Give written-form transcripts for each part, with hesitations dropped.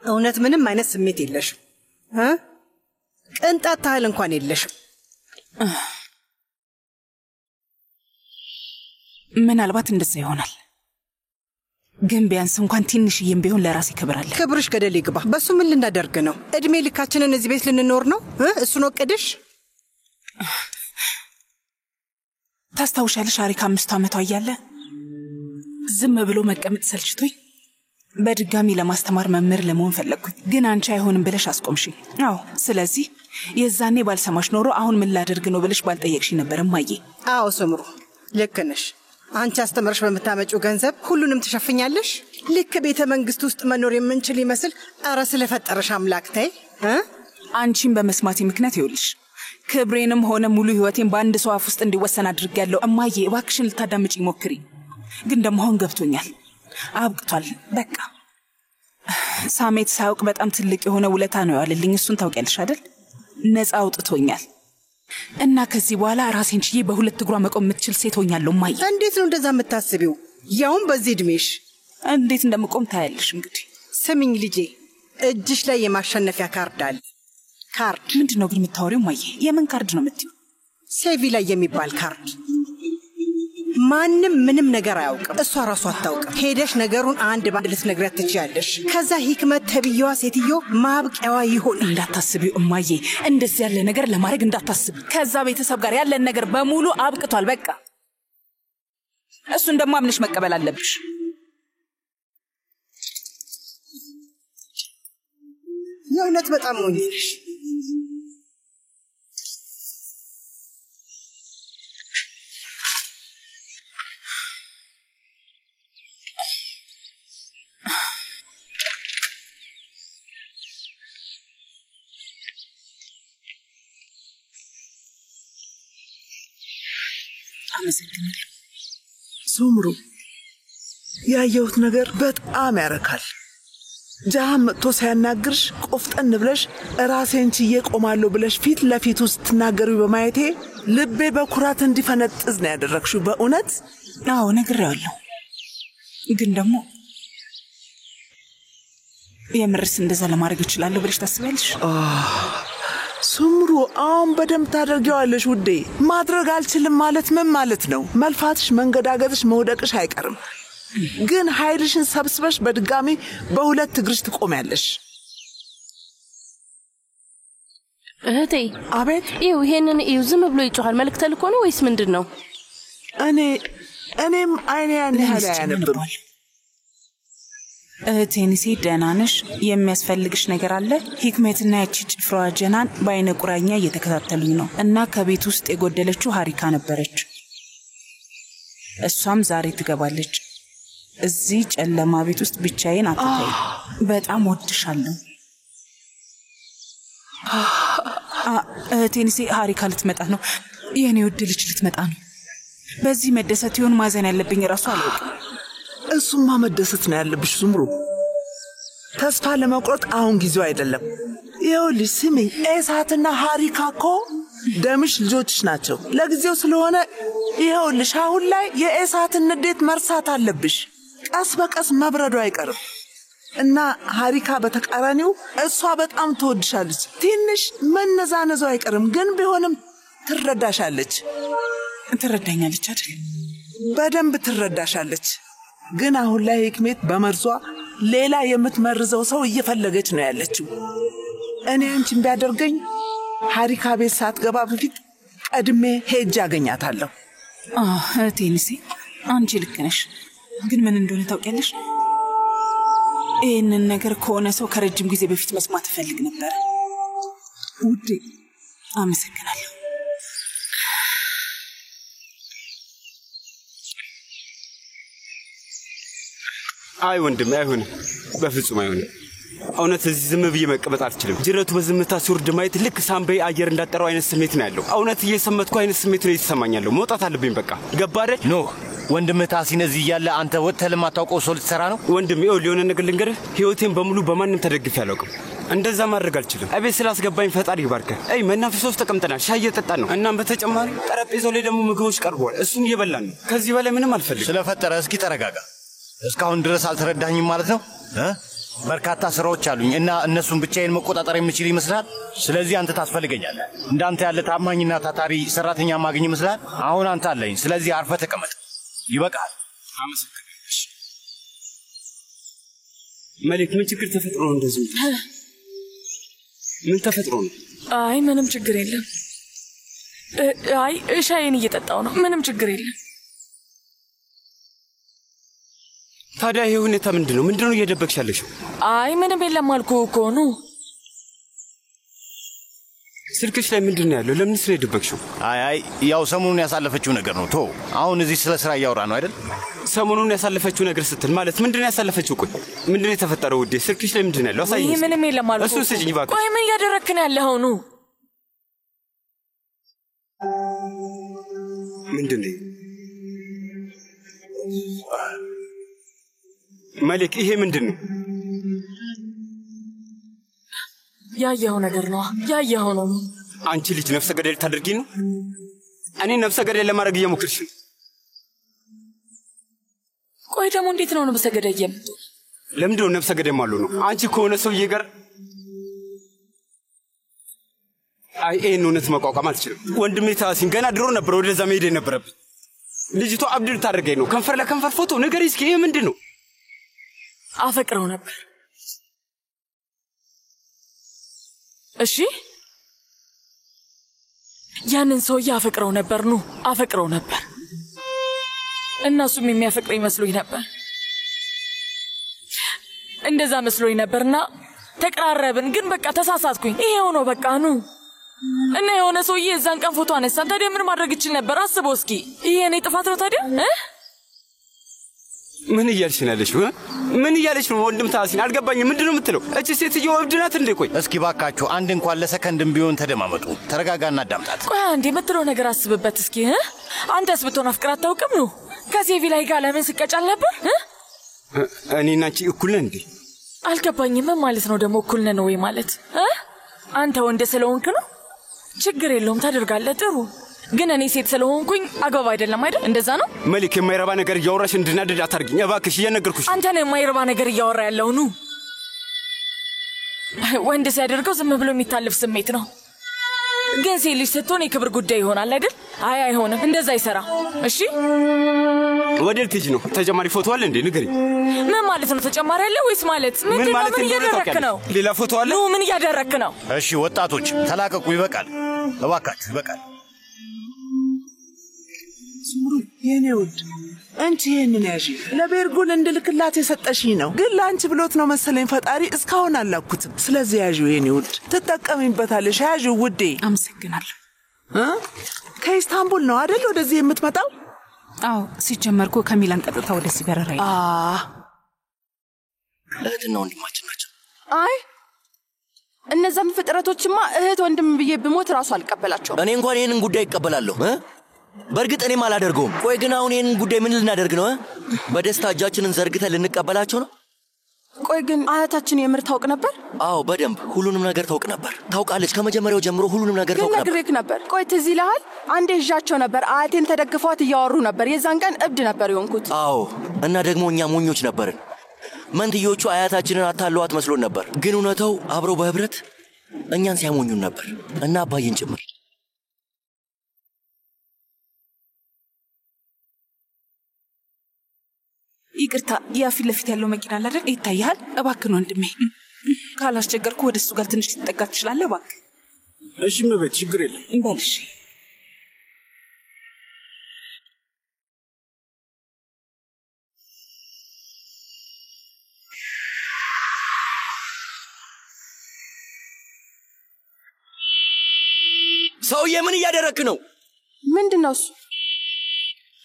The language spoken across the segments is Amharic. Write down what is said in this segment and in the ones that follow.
እውነት ምንም አይነት ስሜት የለሽም ቅንጣት ታህል እንኳን የለሽም ምናልባት እንደዛ ይሆናል ግን ቢያንስ እንኳን ትንሽዬም ቢሆን ለራሴ ክብር አለ ክብርሽ ገደል ይግባ በሱ ምን ልናደርግ ነው እድሜ ልካችንን እዚህ ቤት ልንኖር ነው እሱ ነው ቅድሽ ታስታውሻለሽ አሪካ 5 ዓመቷ እያለ ዝም ብሎ መቀመጥ ሰልችቶኝ በድጋሚ ለማስተማር መምህር ለመሆን ፈለግኩኝ ግን አንቺ አይሆንም ብለሽ አስቆምሽኝ አዎ ስለዚህ የዛኔ ባልሰማሽ ኖሮ አሁን ምን ላደርግ ነው ብለሽ ባልጠየቅሽ ነበር እማዬ አዎ ስምሩ ልክ ነሽ አንቺ አስተምረሽ በመታመጪው ገንዘብ ሁሉንም ትሸፍኛለሽ ልክ ቤተ መንግስት ውስጥ መኖር የምንችል ይመስል አረ ስለፈጠረሽ አምላክ ተይ አንቺን በመስማቴ ምክንያት ይውልሽ ክብሬንም ሆነ ሙሉ ህይወቴን በአንድ ሰው አፍ ውስጥ እንዲወሰን አድርጌያለሁ እማዬ እባክሽን ልታዳምጪ ሞክሪ ግን ደግሞ አሁን ገብቶኛል አብቅቷል በቃ ሳሜት ሳውቅ በጣም ትልቅ የሆነ ውለታ ነው ያለልኝ እሱን ታውቂያለሽ አይደል ነፃ አውጥቶኛል እና ከዚህ በኋላ ራሴን ችዬ በሁለት እግሯ መቆም የምትችል ሴት ሆኛለሁ እማዬ እንዴት ነው እንደዛ የምታስቢው ያውም በዚህ እድሜሽ እንዴት እንደምቆም ታያለሽ እንግዲህ ስሚኝ ልጄ እጅሽ ላይ የማሸነፊያ ካርድ አለ ካርድ ምንድነው ግን የምታወሪው እማዬ የምን ካርድ ነው የምትይው ሴቪ ላይ የሚባል ካርድ ማንም ምንም ነገር አያውቅም እሷ ራሷ አታውቅም ሄደሽ ነገሩን አንድ ባንድ ልትነግሪያት ትችያለሽ ከዛ ሂክመት ተብዬዋ ሴትዮ ማብቂያዋ ይሆን እንዳታስቢው እማዬ እንደዚህ ያለ ነገር ለማድረግ እንዳታስቢ ከዛ ቤተሰብ ጋር ያለን ነገር በሙሉ አብቅቷል በቃ እሱን ደግሞ አምነሽ መቀበል አለብሽ የእውነት በጣም ሞኝ ነሽ ሱምሩ ያየሁት ነገር በጣም ያረካል ጃም መጥቶ ሲያናግርሽ ቆፍጠን ብለሽ ራሴን ችዬ ቆማለሁ ብለሽ ፊት ለፊቱ ስትናገሪው በማየቴ ልቤ በኩራት እንዲፈነጥዝ ነው ያደረግሽው በእውነት አዎ ነግሬዋለሁ ግን ደግሞ የምርስ እንደዛ ለማድረግ እችላለሁ ብለሽ ታስቢያለሽ ሱምሩ አሁን በደንብ ታደርጊዋለሽ ውዴ ማድረግ አልችልም ማለት ምን ማለት ነው መልፋትሽ መንገዳገድሽ መውደቅሽ አይቀርም ግን ኃይልሽን ሰብስበሽ በድጋሚ በሁለት እግርሽ ትቆሚያለሽ እህቴ አቤት ይሄንን ዝም ብሎ ይጮሃል መልእክት ተልኮ ነው ወይስ ምንድነው እኔም አይኔ ያን ያህል አያነብም ቴኒሲ ደህና ነሽ የሚያስፈልግሽ ነገር አለ ሂክመትና ያቺ ጭፍራዋ ጀናን በአይነ ቁራኛ እየተከታተሉኝ ነው እና ከቤት ውስጥ የጎደለችው ሀሪካ ነበረች እሷም ዛሬ ትገባለች እዚህ ጨለማ ቤት ውስጥ ብቻዬን አትታይ በጣም ወድሻለሁ ቴኒሲ ሀሪካ ልትመጣ ነው የኔ ውድ ልጅ ልትመጣ ነው በዚህ መደሰት ይሆን ማዘን ያለብኝ ራሱ አላውቅም እሱማ መደሰት ነው ያለብሽ ሱምሩ ተስፋ ለመቁረጥ አሁን ጊዜው አይደለም ይኸውልሽ ስሚኝ ኤሳትና ሀሪካ እኮ ደምሽ ልጆችሽ ናቸው ለጊዜው ስለሆነ ይኸውልሽ አሁን ላይ የኤሳትን ንዴት መርሳት አለብሽ ቀስ በቀስ መብረዱ አይቀርም እና ሀሪካ በተቃራኒው እሷ በጣም ትወድሻለች ትንሽ መነዛነዙ አይቀርም ግን ቢሆንም ትረዳሻለች ትረዳኛለች አይደል በደንብ ትረዳሻለች ግን አሁን ላይ ሂክመት በመርዟ ሌላ የምትመርዘው ሰው እየፈለገች ነው ያለችው እኔ አንቺን ቢያደርገኝ ሀሪካ ቤት ሳትገባ በፊት ቀድሜ ሄጅ ያገኛታለሁ ቴኒሲ አንቺ ልክ ነሽ ግን ምን እንደሆነ ታውቂያለሽ ይህንን ነገር ከሆነ ሰው ከረጅም ጊዜ በፊት መስማት እፈልግ ነበር ውዴ አመሰግናለሁ አይ ወንድም አይሆንም በፍጹም አይሆንም እውነት እዚህ ዝም ብዬ መቀመጥ አልችልም ጅረቱ በዝምታ ሲወርድ ማየት ልክ ሳምባዬ አየር እንዳጠራው አይነት ስሜት ነው ያለው እውነት እየሰመትኩ አይነት ስሜት ነው እየተሰማኛለሁ መውጣት አለብኝ በቃ ገባ አይደል ኖ ወንድምህ ታሲን እዚህ እያለ አንተ ወጥተህ ለማታውቀው ሰው ልትሰራ ነው ወንድም የሆነ ነገር ልንገርህ ህይወቴን በሙሉ በማንም ተደግፌ አላውቅም እንደዛ ማድረግ አልችልም እቤት ስላስገባኝ ፈጣሪ ይባርከህ መናፈሻ ውስጥ ተቀምጠናል ሻይ እየጠጣን ነው እናም በተጨማሪ ጠረጴዛው ላይ ደግሞ ምግቦች ቀርበዋል እሱን እየበላን ነው ከዚህ በላይ ምንም አልፈልግም ስለፈጠረ እስኪ ተረጋጋ እስካሁን ድረስ አልተረዳኝም ማለት ነው በርካታ ስራዎች አሉኝ እና እነሱን ብቻዬን መቆጣጠር የምችል ይመስላል። ስለዚህ አንተ ታስፈልገኛለህ። እንዳንተ ያለ ታማኝና ታታሪ ሰራተኛ ማግኘት ይመስላል። አሁን አንተ አለኝ። ስለዚህ አርፈህ ተቀመጥ። ይበቃል። አመሰግናለሁ። መሊክ ምን ችግር ተፈጥሮ ነው እንደዚህ? ምን ተፈጥሮ ነው? አይ ምንም ችግር የለም። አይ ሻይን እየጠጣው ነው። ምንም ችግር የለም። ታዲያ ይሄ ሁኔታ ምንድነው? ምንድነው እየደበቅሽ ያለሽው? አይ ምንም የለም አልኩህ እኮ ነው። ስልክሽ ላይ ምንድነው ያለው? ለምን ስለ ደበቅሽው? አይ ያው ሰሞኑን ያሳለፈችው ነገር ነው። አሁን እዚህ ስለ ስራ እያወራ ነው አይደል? ሰሞኑን ያሳለፈችው ነገር ስትል ማለት ምንድነው ያሳለፈችው? ቆይ ምንድነው የተፈጠረው? ውዴ ስልክሽ ላይ ምንድነው ያለው? አሳይኝ። ይሄ ምንም የለም አልኩህ። እሱ ስጭኝ እባክሽ። ቆይ ምን እያደረክ ነው ያለኸው? ነው ምንድነው? መሊክ ይሄ ምንድነው? ያየኸው ነገር ነው። ያየኸው ነው። አንቺ ልጅ ነፍሰ ገዳይ ልታደርጊ ነው? እኔ ነፍሰ ገዳይ ለማድረግ እየሞከርሽ ነው። ቆይ ደግሞ እንዴት ነው ነፍሰ ገዳይ የምትሆነው? ለምንድነው ነፍሰ ገዳይ ማለት ነው? አንቺ ከሆነ ሰውዬ ጋር አይ ይሄን እውነት መቋቋም አልችልም። ወንድሜ ታሲን ገና ድሮ ነበር ወደዛ መሄድ የነበረብኝ። ልጅቷ አብድ ልታደርገኝ ነው። ከንፈር ለከንፈር ፎቶ ነገር እስኪ ይሄ ምንድነው? አፈቅረው ነበር። እሺ ያንን ሰውዬ አፈቅረው ነበር ነው አፈቅረው ነበር። እናሱም የሚያፈቅረኝ መስሎኝ ነበር። እንደዛ መስሎኝ ነበርና ተቀራረብን። ግን በቃ ተሳሳትኩኝ። ይሄው ነው በቃ ነው። እና የሆነ ሰውዬ እዛን ቀን ፎቶ አነሳን። ታዲያ ምን ማድረግ ይችል ነበር? አስበው እስኪ። ይሄ እኔ ጥፋት ነው ታዲያ? ምን እያልሽ ነው ያለሽው? ምን እያለሽ ነው ወንድም ታሲን? አልገባኝም። ምንድነው የምትለው? እቺ ሴትዮ እብድ ናት እንዴ? ቆይ እስኪ ባካችሁ አንድ እንኳን ለሰከንድም ቢሆን ተደማመጡ። ተረጋጋና አዳምጣት። ቆይ አንዴ የምትለው ነገር አስብበት እስኪ። አንተስ ብትሆን አፍቅር አታውቅም ነው? ከሴቪ ላይ ጋር ለምን ስቀጫል ነበር? እኔና አንቺ እኩል ነን እንዴ? አልገባኝም። ምን ማለት ነው ደግሞ እኩል ነን ወይ ማለት? አንተ ወንድ ስለሆንክ ነው? ችግር የለውም ታደርጋለህ። ጥሩ ግን እኔ ሴት ስለሆንኩኝ አግባብ አይደለም አይደል? እንደዛ ነው። መሊክ የማይረባ ነገር እያወራሽ እንድናደድ አታርጊኝ እባክሽ። እየነገርኩሽ አንተ ነህ የማይረባ ነገር እያወራ ያለው ነው። ወንድ ሲያደርገው ዝም ብሎ የሚታለፍ ስሜት ነው። ግን ሴት ልጅ ስትሆን የክብር ጉዳይ ይሆናል አይደል? አይ አይሆንም፣ እንደዛ አይሰራ። እሺ ወዴት ልትሄጂ ነው? ተጨማሪ ፎቶ አለ እንዴ? ንገሪኝ። ምን ማለት ነው ተጨማሪ አለ ወይስ ማለት ምን እያደረክ ነው? ሌላ ፎቶ አለ? ምን እያደረክ ነው? እሺ ወጣቶች ተላቀቁ። ይበቃል እባካችሁ ይበቃል። ስምሩ የኔ ውድ አንቺ ይሄንን ያዢ። ለቤርጉል እንድልክላት የሰጠሽኝ ነው። ግን ለአንቺ ብሎት ነው መሰለኝ ፈጣሪ እስካሁን አላኩትም። ስለዚህ ያዢው የኔ ውድ ትጠቀሚበታለሽ። ያዢው ውዴ። አመሰግናለሁ። ከኢስታንቡል ነው አይደል ወደዚህ የምትመጣው? አዎ ሲጀመርኩ ከሚላን ቀጥታ ወደዚህ በረራይ። እህትና ወንድማችን ናቸው። አይ እነዛም ፍጥረቶችማ እህት ወንድም ብዬ ብሞት ራሱ አልቀበላቸውም። እኔ እንኳን ይሄንን ጉዳይ እቀበላለሁ። በእርግጥ እኔም አላደርገውም። ቆይ ግን አሁን ይሄንን ጉዳይ ምን ልናደርግ ነው? በደስታ እጃችንን ዘርግተን ልንቀበላቸው ነው? ቆይ ግን አያታችን የምር ታውቅ ነበር? አዎ በደንብ ሁሉንም ነገር ታውቅ ነበር። ታውቃለች። ከመጀመሪያው ጀምሮ ሁሉንም ነገር ታውቅ ነበር። ነግሬክ ነበር። ቆይ ትዝ ይልሃል? አንዴ ይዣቸው ነበር። አያቴን ተደግፈዋት እያወሩ ነበር። የዛን ቀን እብድ ነበር የሆንኩት። አዎ እና ደግሞ እኛ ሞኞች ነበርን። መንትዮቹ አያታችንን አታለዋት መስሎን ነበር። ግን እውነታው አብረው በህብረት እኛን ሲያሞኙን ነበር እና አባይን ጭምር። ይቅርታ ያ ፊት ለፊት ያለው መኪና አለ አይደል? ይታያል? እባክህ ወንድሜ ካላስቸገርኩ ወደ እሱ ጋር ትንሽ ልትጠጋ ትችላለህ? እባክህ። እሺ መቤት ችግር የለም። እንበልሽ ሰውዬ ምን እያደረክ ነው? ምንድነው እሱ?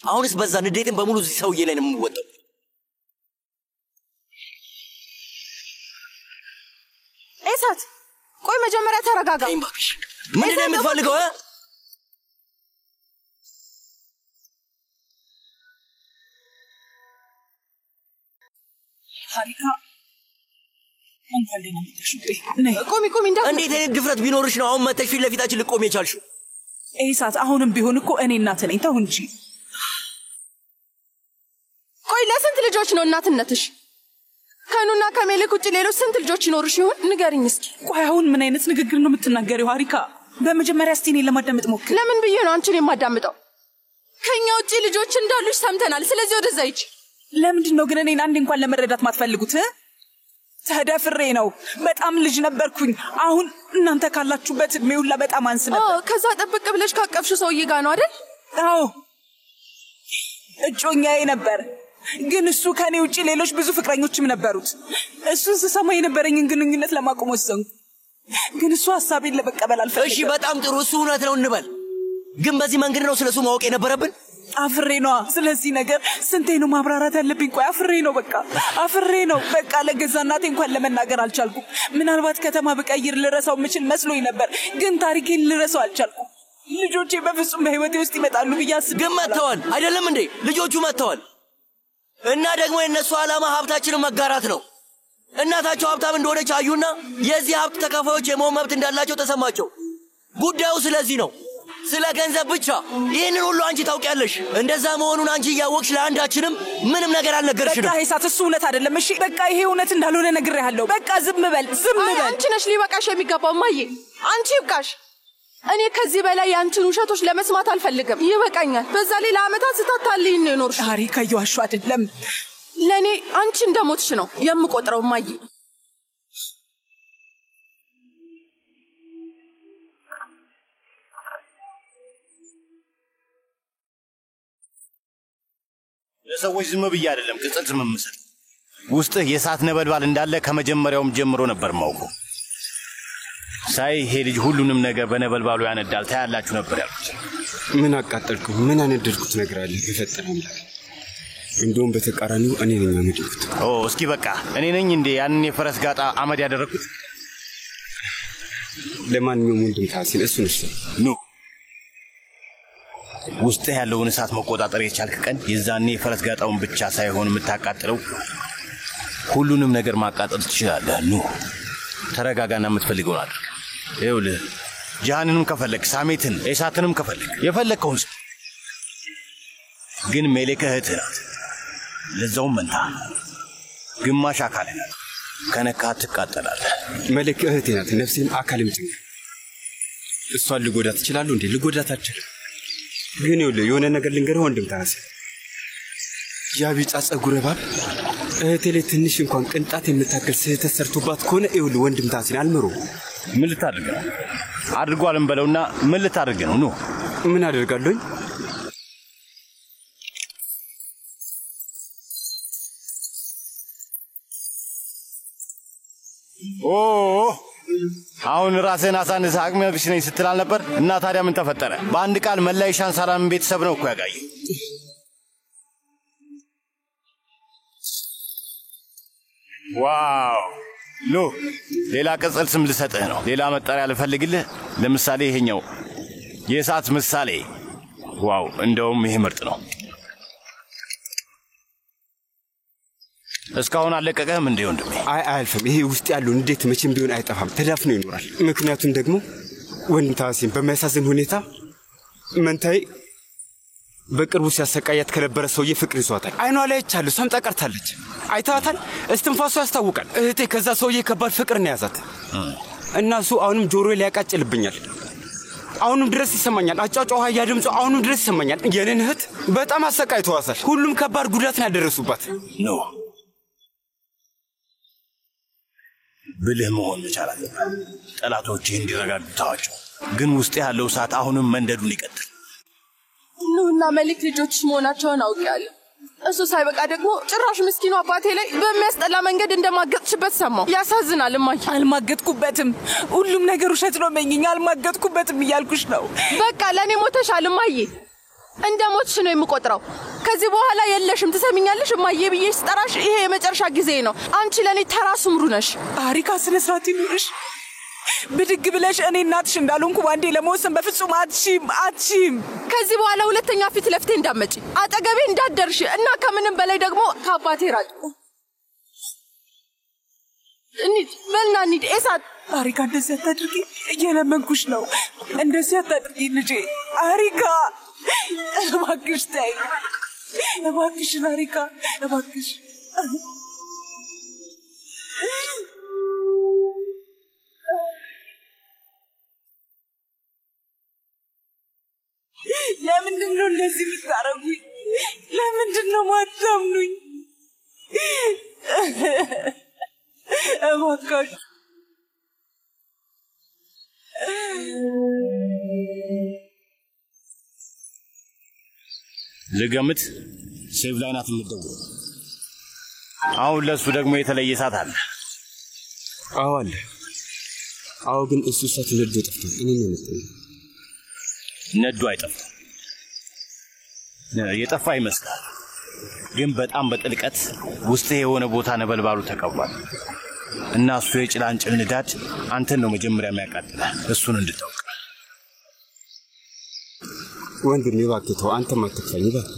አሁንስ በዛ ንዴትን በሙሉ እዚህ ሰውዬ ላይ ነው የምወጣው። ኤሳት ቆይ መጀመሪያ ተረጋጋ። ምንድነው የምትፈልገው? ሀሪካ እንፈልገን ተሽጤ ቆሚ እንዴ! እንዴት አይነት ድፍረት ቢኖርሽ ነው አሁን መተሽ ፊት ለፊታችን ልቆም የቻልሽው? ኤሳት አሁንም ቢሆን እኮ እኔ እናት ነኝ። ተው እንጂ። ቆይ ለስንት ልጆች ነው እናትነትሽ? ከኑና ከሜሌክ ውጭ ሌሎች ስንት ልጆች ይኖሩሽ ይሆን? ንገሪኝ እስኪ። ቆይ አሁን ምን አይነት ንግግር ነው የምትናገሪው ሀሪካ? በመጀመሪያ እስቲ እኔን ለማዳመጥ ሞክር። ለምን ብዬ ነው አንቺን የማዳምጠው? ከኛ ውጭ ልጆች እንዳሉሽ ሰምተናል። ስለዚህ ወደዛ ሂጂ። ለምንድን ነው ግን እኔን አንድ እንኳን ለመረዳት ማትፈልጉት? ተደፍሬ ነው። በጣም ልጅ ነበርኩኝ። አሁን እናንተ ካላችሁበት እድሜ ሁላ በጣም አንስ ነበር። ከዛ ጥብቅ ብለሽ ካቀፍሽ ሰውዬ ጋር ነው አይደል? አዎ እጮኛዬ ነበር። ግን እሱ ከኔ ውጪ ሌሎች ብዙ ፍቅረኞችም ነበሩት። እሱን ስሰማ የነበረኝን ግንኙነት ለማቆም ወሰንኩ። ግን እሱ ሐሳቤን ለመቀበል አልፈለገም። እሺ በጣም ጥሩ፣ እሱ እውነት ነው እንበል። ግን በዚህ መንገድ ነው ስለሱ ማወቅ የነበረብን? አፍሬ ነው። ስለዚህ ነገር ስንቴ ነው ማብራራት ያለብኝ? ቆይ አፍሬ ነው፣ በቃ አፍሬ ነው። በቃ ለገዛ እናቴ እንኳን ለመናገር አልቻልኩም። ምናልባት ከተማ ብቀይር ልረሳው የምችል መስሎኝ ነበር፣ ግን ታሪኬን ልረሳው አልቻልኩም። ልጆቼ በፍጹም በህይወቴ ውስጥ ይመጣሉ ብዬ አስቤ ግን መጥተዋል አይደለም እንዴ? ልጆቹ መጥተዋል። እና ደግሞ የነሱ ዓላማ ሀብታችንን መጋራት ነው። እናታቸው ሀብታም እንደሆነች አዩና የዚህ ሀብት ተካፋዮች የመሆን መብት እንዳላቸው ተሰማቸው። ጉዳዩ ስለዚህ ነው፣ ስለ ገንዘብ ብቻ። ይህንን ሁሉ አንቺ ታውቂያለሽ። እንደዛ መሆኑን አንቺ እያወቅሽ ለአንዳችንም ምንም ነገር አልነገርሽንም። በቃ ሂሳት፣ እሱ እውነት አይደለም። እሺ በቃ ይሄ እውነት እንዳልሆነ ነግሬሃለሁ። በቃ ዝም በል፣ ዝም በል። አንቺ ነሽ ሊበቃሽ የሚገባው ማዬ። አንቺ ይብቃሽ። እኔ ከዚህ በላይ ያንቺን ውሸቶች ለመስማት አልፈልግም። ይበቃኛል። በዛ ላይ ለዓመታት ስታታልኝ ነው የኖርሽ። ሀሪካ እየዋሹ አይደለም። ለእኔ አንቺ እንደሞትሽ ነው የምቆጥረው ማዬ። ለሰዎች ዝም ብዬ አይደለም ቅጽል ስም የምሰጥ። ውስጥህ የእሳት ነበልባል እንዳለ ከመጀመሪያውም ጀምሮ ነበር ማውቀው። ሳይ ይሄ ልጅ ሁሉንም ነገር በነበልባሉ ያነዳል ታያላችሁ ነበር ያልኩት። ምን አቃጠልኩ? ምን አነደድኩት ነገር አለ? በፈጠረ አምላክ። እንደውም በተቃራኒው እኔ ነኝ አመድኩት። እስኪ በቃ እኔ ነኝ እንዴ ያንን የፈረስ ጋጣ አመድ ያደረኩት? ለማንኛውም ወንድም ታሲል እሱ ነሽ ኑ ውስጥ ያለውን እሳት መቆጣጠር የቻልክ ቀን የዛኔ የፈረስ ጋጣውን ብቻ ሳይሆን የምታቃጥለው ሁሉንም ነገር ማቃጠል ትችላለህ። ኑ ተረጋጋና የምትፈልገውን አድርግ። ይኸውልህ ጃሃንንም ከፈለክ ሳሜትን ኤሳትንም ከፈለክ የፈለከውን ግን ሜሌክ እህትህ ናት። ለዛውም መንታ ግማሽ አካል ናት። ከነካት ትቃጠላለህ። ሜሌክ እህቴ ናት፣ ነፍሴም አካልም ጭምር። እሷን ልጎዳት እችላለሁ እንዴ? ልጎዳት አልችልም። ግን ይኸውልህ የሆነ ነገር ልንገርህ ወንድም ታሲ፣ ያ ቢጫ ጸጉረ እባብ እህቴ ላይ ትንሽ እንኳን ቅንጣት የምታክል ስህተት ሰርቶባት ከሆነ ይኸውልህ ወንድም ታሲን አልምሮም። ምን ልታደርግ ነው? አድርጓል እንበለውና ምን ልታደርግ ነው? ኑ ምን አደርጋለሁኝ? አሁን ራስህን አሳንሰህ አቅመ ቢስ ነኝ ስትል አልነበር? እና ታዲያ ምን ተፈጠረ? በአንድ ቃል መላ የሻን ሰላም ቤተሰብ ነው እኮ ያጋየ። ዋው ኑ ሌላ ቅጽል ስም ልሰጥህ ነው። ሌላ መጠሪያ ልፈልግልህ። ለምሳሌ ይሄኛው የእሳት ምሳሌ። ዋው እንደውም ይሄ ምርጥ ነው። እስካሁን አለቀቀህም እንዴ ወንድሜ? አያልፍም። ይሄ ውስጥ ያለው እንዴት መቼም ቢሆን አይጠፋም፣ ተዳፍኖ ይኖራል። ምክንያቱም ደግሞ ወንድም ታሲን በሚያሳዝን ሁኔታ መንታይ በቅርቡ ሲያሰቃያት ከነበረ ሰውዬ ፍቅር ይዟታል። አይኗ ላይ አይቻለሁ፣ ሰምጣ ቀርታለች። አይታታል፣ እስትንፋሱ ያስታውቃል። እህቴ ከዛ ሰውዬ ከባድ ፍቅር ነው ያዛት እና እሱ አሁንም ጆሮዬ ላይ ያቃጭልብኛል። አሁንም ድረስ ይሰማኛል። አጫጫዋ ያ ድምፁ አሁንም ድረስ ይሰማኛል። የኔን እህት በጣም አሰቃይተዋታል። ሁሉም ከባድ ጉዳት ነው ያደረሱባት። ኖ ብልህ መሆን መቻል አለብህ። ጠላቶችህ እንዲረጋጉ ተዋቸው። ግን ውስጥ ያለው እሳት አሁንም መንደዱን ይቀጥል። ኑና ሜሌክ ልጆችሽ መሆናቸውን አውቄያለሁ። እሱ ሳይበቃ ደግሞ ጭራሽ ምስኪኑ አባቴ ላይ በሚያስጠላ መንገድ እንደማገጥሽበት ሰማሁ። ያሳዝናል እማዬ። አልማገጥኩበትም። ሁሉም ነገር ውሸት ነው መኝኝ። አልማገጥኩበትም እያልኩሽ ነው። በቃ ለእኔ ሞተሻል እማዬ። እንደ ሞትሽ ነው የምቆጥረው። ከዚህ በኋላ የለሽም። ትሰሚኛለሽ እማዬ ብዬ ስጠራሽ ይሄ የመጨረሻ ጊዜ ነው። አንቺ ለእኔ ተራ ሱምሩ ነሽ። ሀሪካ ስነ ስርዓት ይኑርሽ። ብድግ ብለሽ እኔ እናትሽ እንዳልሆንኩ ባንዴ ለመወሰን በፍጹም አትሺም። ከዚህ በኋላ ሁለተኛ ፊት ለፊቴ እንዳትመጪ፣ አጠገቤ እንዳትደርሺ እና ከምንም በላይ ደግሞ ከአባቴ ራቂ። እንሂድ በልና እንሂድ። ኤሳት ሀሪካ እንደዚህ አታድርጊ፣ እየለመንኩሽ ነው። እንደዚህ አታድርጊ ልጄ። ሀሪካ እባክሽ ተይ፣ እባክሽን ሀሪካ እባክሽ። ለምንድነው እንደዚህ የምታረጉኝ? ለምንድነው ማታምኑኝ? እባካችሁ ልገምት ሴቭ ላይ ናት የምትደውለው። አሁን ለሱ ደግሞ የተለየ ሰዓት አለ። አዎ አለ። አዎ ግን እሱ ሰዓት ነዶ ጠፍቷል። እኔ ነው የምትለው። ነዶ አይጠፋም። የጠፋ ይመስላል፣ ግን በጣም በጥልቀት ውስጥ የሆነ ቦታ ነበልባሉ ተቀብሏል እና እሱ የጭላንጭል ንዳድ አንተን ነው መጀመሪያ የሚያቃጥልህ። እሱን እንድታውቅ ወንድሜ እባክህ ተው። አንተም አትክፋኝ እባክህ።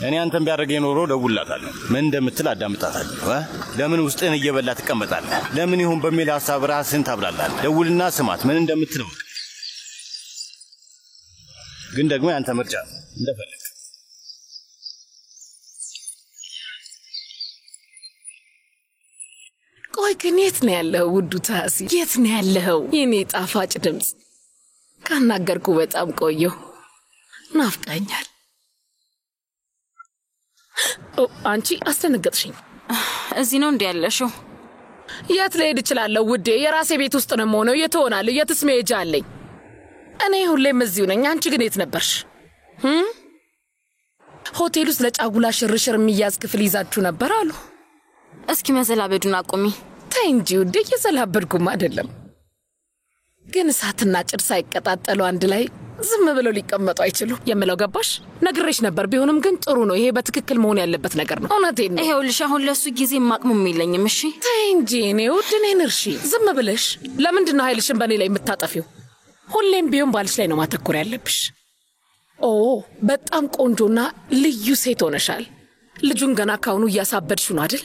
እኔ አንተን ቢያደርገኝ ኖሮ ደውልላታለሁ። ምን እንደምትል አዳምጣታለሁ። ለምን ውስጥህን እየበላ ትቀመጣለህ? ለምን ይሁን በሚል ሐሳብ ራስህን ታብላላለህ። ደውልና ስማት ምን እንደምትለው። ግን ደግሞ ያንተ ምርጫ እንደፈለግ። ቆይ ግን የት ነው ያለው ውዱ ታሲ? የት ነው ያለው የኔ ጣፋጭ ድምፅ? ካናገርኩ በጣም ቆየሁ። ናፍቃኛል። አንቺ አስደነገጥሽኝ። እዚህ ነው እንዴ ያለሽው? የት ልሄድ እችላለሁ ውዴ? የራሴ ቤት ውስጥ ነው የምሆነው። የት ሆናለሁ? የትስ መሄጃ አለኝ? እኔ ሁሌም እዚሁ ነኝ። አንቺ ግን የት ነበርሽ? ሆቴል ውስጥ ለጫጉላ ሽርሽር የሚያዝ ክፍል ይዛችሁ ነበር አሉ። እስኪ መዘላበዱን አቁሚ። ተይ እንጂ ውዴ፣ እየዘላበድኩም አይደለም። ግን እሳትና ጭድ ሳይቀጣጠሉ አንድ ላይ ዝም ብለው ሊቀመጡ አይችሉ የምለው ገባሽ? ነግሬሽ ነበር። ቢሆንም ግን ጥሩ ነው። ይሄ በትክክል መሆን ያለበት ነገር ነው። እውነቴን ነው። ይሄውልሽ አሁን ለሱ ጊዜ ማቅሙም የለኝም። እሺ ተይ እንጂ እኔ ውድ እኔን እርሺ። ዝም ብለሽ ለምንድን ነው ኃይልሽን በእኔ ላይ የምታጠፊው? ሁሌም ቢሆን ባልሽ ላይ ነው ማተኮር ያለብሽ። ኦ በጣም ቆንጆና ልዩ ሴት ሆነሻል። ልጁን ገና ካሁኑ እያሳበድሽ ነው አይደል?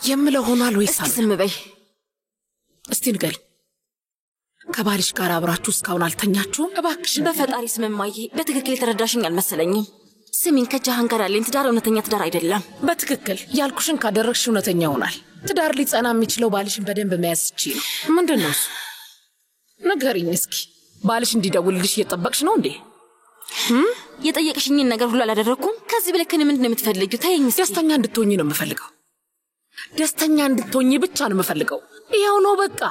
የምለው ሆኗል ወይስ? እስኪ ዝም በይ። እስቲ ንገሪ፣ ከባልሽ ጋር አብራችሁ እስካሁን አልተኛችሁም? እባክሽ በፈጣሪ ስም እማዬ፣ በትክክል የተረዳሽኝ አልመሰለኝም። ስሚኝ፣ ከጃሃን ጋር ያለኝ ትዳር እውነተኛ ትዳር አይደለም። በትክክል ያልኩሽን ካደረግሽ እውነተኛ ይሆናል። ትዳር ሊጸና የሚችለው ባልሽን በደንብ መያዝ ሲችል ነው። ምንድን ነው እሱ? ንገሪኝ እስኪ። ባልሽ እንዲደውልልሽ እየጠበቅሽ ነው እንዴ? የጠየቅሽኝን ነገር ሁሉ አላደረኩም። ከዚህ በላይ ከኔ ምንድን ነው የምትፈልጊው? ተይኝ እስኪ። ደስተኛ እንድትሆኚ ነው የምፈልገው። ደስተኛ እንድትሆኚ ብቻ ነው የምፈልገው። ይኸው ነው በቃ።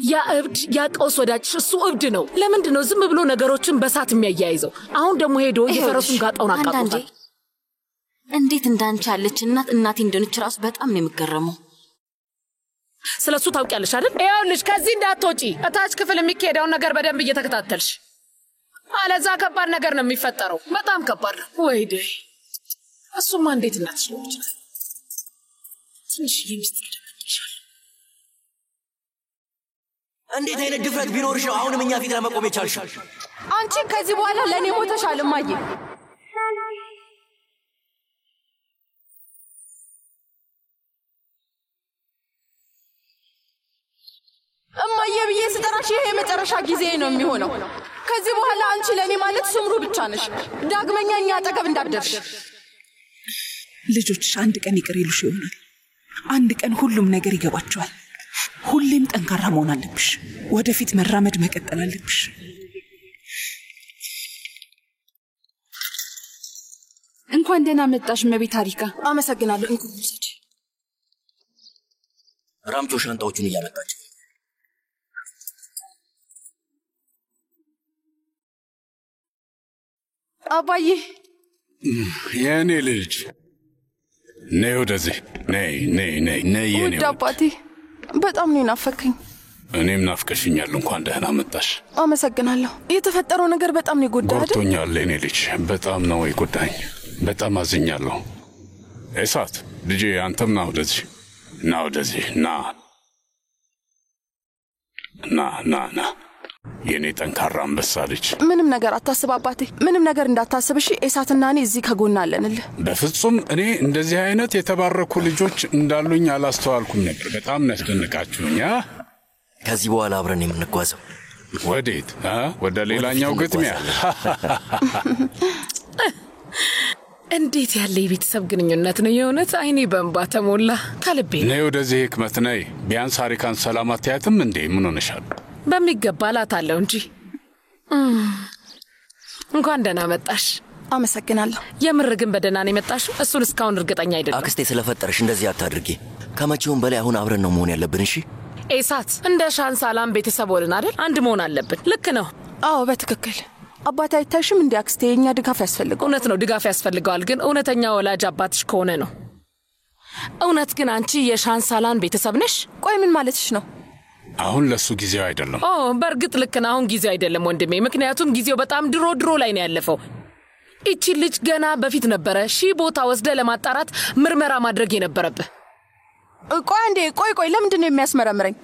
ያ እብድ፣ ያ ቀውስ ወዳጅሽ እሱ እብድ ነው። ለምንድን ነው ዝም ብሎ ነገሮችን በሳት የሚያያይዘው? አሁን ደግሞ ሄዶ የፈረሱን ጋጣውን አቃጥሏል። እንዴት እንዳንቺ ያለች እናቴ እንደሆነች ራሱ በጣም ነው የምገረመው። ስለሱ ታውቂያለሽ አይደል? ይኸውልሽ ከዚህ እንዳትወጪ። እታች ክፍል የሚካሄደውን ነገር በደንብ እየተከታተልሽ፣ አለዛ ከባድ ነገር ነው የሚፈጠረው። በጣም ከባድ ነው። ወይዴ እሱማ እንዴት እናትሽ ነው ይችላል። ትንሽ የሚስጥር ደብቅሻል። እንዴት አይነት ድፍረት ቢኖርሽ ነው አሁንም እኛ ፊት ለመቆም የቻልሽ? አንቺ ከዚህ በኋላ ለኔ ሞተሻል እማዬ። እማዬ ብዬ ስጠራሽ ይሄ የመጨረሻ ጊዜ ነው የሚሆነው። ከዚህ በኋላ አንቺ ለኔ ማለት ሱምሩ ብቻ ነሽ። ዳግመኛ እኛ አጠገብ እንዳትደርሽ። ልጆችሽ አንድ ቀን ይቅር ይሉሽ ይሆናል። አንድ ቀን ሁሉም ነገር ይገባቸዋል። ሁሌም ጠንካራ መሆን አለብሽ። ወደፊት መራመድ መቀጠል አለብሽ። እንኳን ደህና መጣሽ እመቤት ታሪካ። አመሰግናለሁ። እንኩ ውሰጂ። ራምጮ ሻንጣዎቹን እያመጣች አባዬ። የኔ ልጅ ነይ ወደዚህ። ነይ ነይ ነይ ነይ የኔ ውድ አባቴ፣ በጣም ነው ናፈከኝ። እኔም ናፍቀሽኛል። እንኳን ደህና መጣሽ። አመሰግናለሁ። የተፈጠረው ነገር በጣም ነው የጎዳኝ አይደል? ጎድቶኛል የኔ ልጅ፣ በጣም ነው የጎዳኝ። በጣም አዝኛለሁ። እሳት ልጄ፣ አንተም ና ወደዚህ፣ ና ወደዚህ፣ ና ና ና ና የኔ ጠንካራ አንበሳ ልጅ። ምንም ነገር አታስብ አባቴ፣ ምንም ነገር እንዳታስብ እሺ። ኤሳትና እኔ እዚህ ከጎና አለንልህ። በፍጹም እኔ እንደዚህ አይነት የተባረኩ ልጆች እንዳሉኝ አላስተዋልኩም ነበር። በጣም ያስደንቃችሁኝ። ከዚህ በኋላ አብረን የምንጓዘው ወዴት? ወደ ሌላኛው ግጥሚያ። እንዴት ያለ የቤተሰብ ግንኙነት ነው! የእውነት አይኔ በእንባ ተሞላ። ከልቤ ነይ ወደዚህ ህክመት ነይ። ቢያንስ ሃሪካን ሰላም አትያትም እንዴ? ምን ሆነሻል? በሚገባ እላታለሁ እንጂ እንኳን ደህና መጣሽ። አመሰግናለሁ። የምር ግን በደህና ነው የመጣሽው? እሱን እስካሁን እርግጠኛ አይደለም። አክስቴ ስለፈጠረሽ እንደዚህ አታድርጊ። ከመቼውም በላይ አሁን አብረን ነው መሆን ያለብን። እሺ ኤሳት፣ እንደ ሻንሳላም ቤተሰብ ሆነን አይደል? አንድ መሆን አለብን። ልክ ነው። አዎ በትክክል። አባት አይታሽም እንዴ አክስቴ? የኛ ድጋፍ ያስፈልገው። እውነት ነው ድጋፍ ያስፈልገዋል፣ ግን እውነተኛ ወላጅ አባትሽ ከሆነ ነው። እውነት ግን አንቺ የሻንሳላን ቤተሰብ ነሽ? ቆይ ምን ማለትሽ ነው? አሁን ለሱ ጊዜው አይደለም። በእርግጥ ልክ ነው። አሁን ጊዜው አይደለም ወንድሜ፣ ምክንያቱም ጊዜው በጣም ድሮ ላይ ነው ያለፈው። እቺ ልጅ ገና በፊት ነበረ ቦታ ወስደ ለማጣራት ምርመራ ማድረግ የነበረብህ። ቆይ አንዴ ቆይ ለምንድን ነው የሚያስመረምረኝ?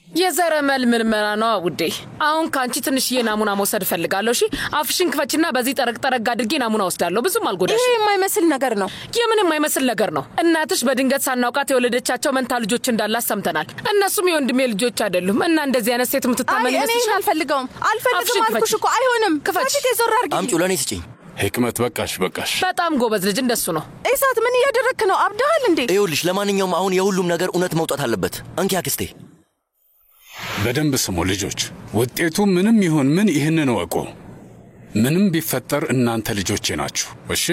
የዘረመል ምርመራ ነው ውዴ። አሁን ካንቺ ትንሽዬ ናሙና መውሰድ ፈልጋለሁ። እሺ አፍሽን ክፈችና በዚህ ጠረቅ አድርጌ ናሙና ወስዳለሁ። ብዙም አልጎዳሽ። ይሄ የማይመስል ነገር ነው። የምንም የማይመስል ነገር ነው። እናትሽ በድንገት ሳናውቃት የወለደቻቸው መንታ ልጆች እንዳላት ሰምተናል። እነሱም የወንድሜ ልጆች አይደሉም እና እንደዚህ አይነት ሴት ምትታመን ይመስልሽ? እኔ አልፈልገውም አልኩሽ እኮ። አይሆንም። ክፈች። ተዘራ አርጊ። አምጪው፣ ለኔ ስጪኝ። ህክመት በቃሽ። በጣም ጎበዝ ልጅ እንደሱ ነው። ኤሳት ምን እያደረክ ነው? አብዳሃል እንዴ? ይኸውልሽ፣ ለማንኛውም አሁን የሁሉም ነገር እውነት መውጣት አለበት። እንኪ አክስቴ። በደንብ ስሙ ልጆች፣ ውጤቱ ምንም ይሁን ምን ይህንን ወቁ። ምንም ቢፈጠር እናንተ ልጆቼ ናችሁ። እሺ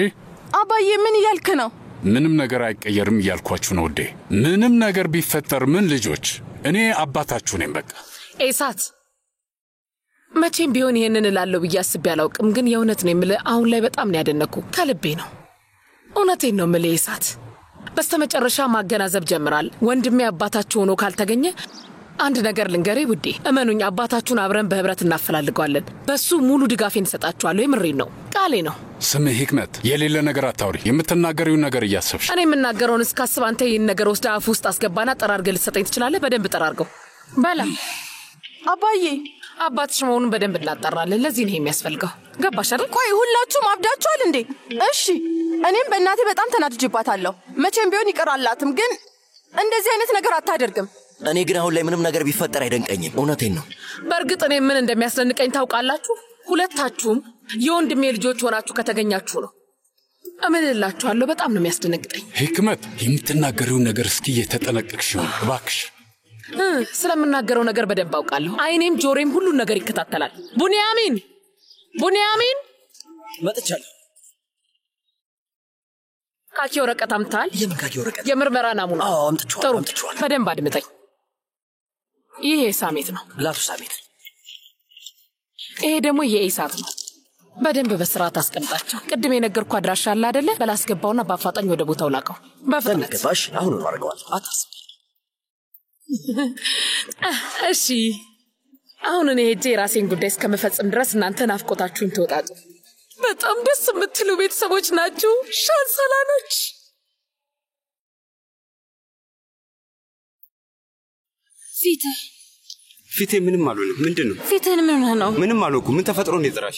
አባዬ፣ ምን እያልክ ነው? ምንም ነገር አይቀየርም እያልኳችሁ ነው ውዴ። ምንም ነገር ቢፈጠር ምን ልጆች፣ እኔ አባታችሁ ነኝ። በቃ ኤሳት፣ መቼም ቢሆን ይሄንን እላለሁ ብዬ አስቤ አላውቅም፣ ግን የእውነት ነው የምልህ። አሁን ላይ በጣም ነው ያደነኩ፣ ከልቤ ነው። እውነቴን ነው የምልህ ኤሳት። በስተመጨረሻ ማገናዘብ ጀምራል። ወንድሜ አባታችሁ ሆኖ ካልተገኘ አንድ ነገር ልንገሬ ውዴ፣ እመኑኝ፣ አባታችሁን አብረን በህብረት እናፈላልገዋለን። በሱ ሙሉ ድጋፌን እሰጣችኋለሁ። የምሬን ነው፣ ቃሌ ነው። ስምህ ህክመት፣ የሌለ ነገር አታውሪ። የምትናገሪውን ነገር እያሰብሽ። እኔ የምናገረውን እስካስብ አንተ ይህን ነገር ወስደ አፍ ውስጥ አስገባና ጠራርገህ ልትሰጠኝ ትችላለህ። በደንብ ጠራርገው በላ። አባዬ፣ አባትሽ መሆኑን በደንብ እናጠራለን። ለዚህ ነው የሚያስፈልገው። ገባሽ አይደል? ቆይ ሁላችሁም አብዳችኋል እንዴ? እሺ፣ እኔም በእናቴ በጣም ተናድጄባታለሁ። መቼም ቢሆን ይቀራላትም፣ ግን እንደዚህ አይነት ነገር አታደርግም። እኔ ግን አሁን ላይ ምንም ነገር ቢፈጠር አይደንቀኝም። እውነቴን ነው። በእርግጥ እኔ ምን እንደሚያስደንቀኝ ታውቃላችሁ? ሁለታችሁም የወንድሜ ልጆች ሆናችሁ ከተገኛችሁ ነው። እምልላችኋለሁ፣ በጣም ነው የሚያስደነግጠኝ። ህክመት፣ የምትናገሪውን ነገር እስኪ እየተጠነቀቅሽ ይሁን እባክሽ። ስለምናገረው ነገር በደንብ አውቃለሁ። አይኔም ጆሮም ሁሉን ነገር ይከታተላል። ቡንያሚን መጥቻለሁ። ካኪ ወረቀት አምጥተሃል? የምን ካኪ ወረቀት? የምርመራ ናሙና። አምጥቼዋለሁ። በደንብ አድምጠኝ። ይሄ ሳሜት ነው፣ ላቱ ሳሜት። ይሄ ደግሞ የኤሳት ነው። በደንብ በስርዓት አስቀምጣቸው። ቅድም የነገርኩህ አድራሻ አለ አይደለ? በላስገባውና በአፋጣኝ ወደ ቦታው ላከው። በፍጥነት ገባሽ? አሁን ነው አድርገዋለሁ። አታስቢ። እሺ፣ አሁን እኔ ሄጄ የራሴን ጉዳይ እስከምፈጽም ድረስ እናንተ ናፍቆታችሁን ተወጣጡ። በጣም ደስ የምትሉ ቤተሰቦች ናችሁ ሻንሰላኖች። ፊቴ ምንም አልሆነም። ምንድን ነው? ፊትህን ምን ነው? ምንም አልሆንኩም። ምን ተፈጥሮ ነው የጠራሽ?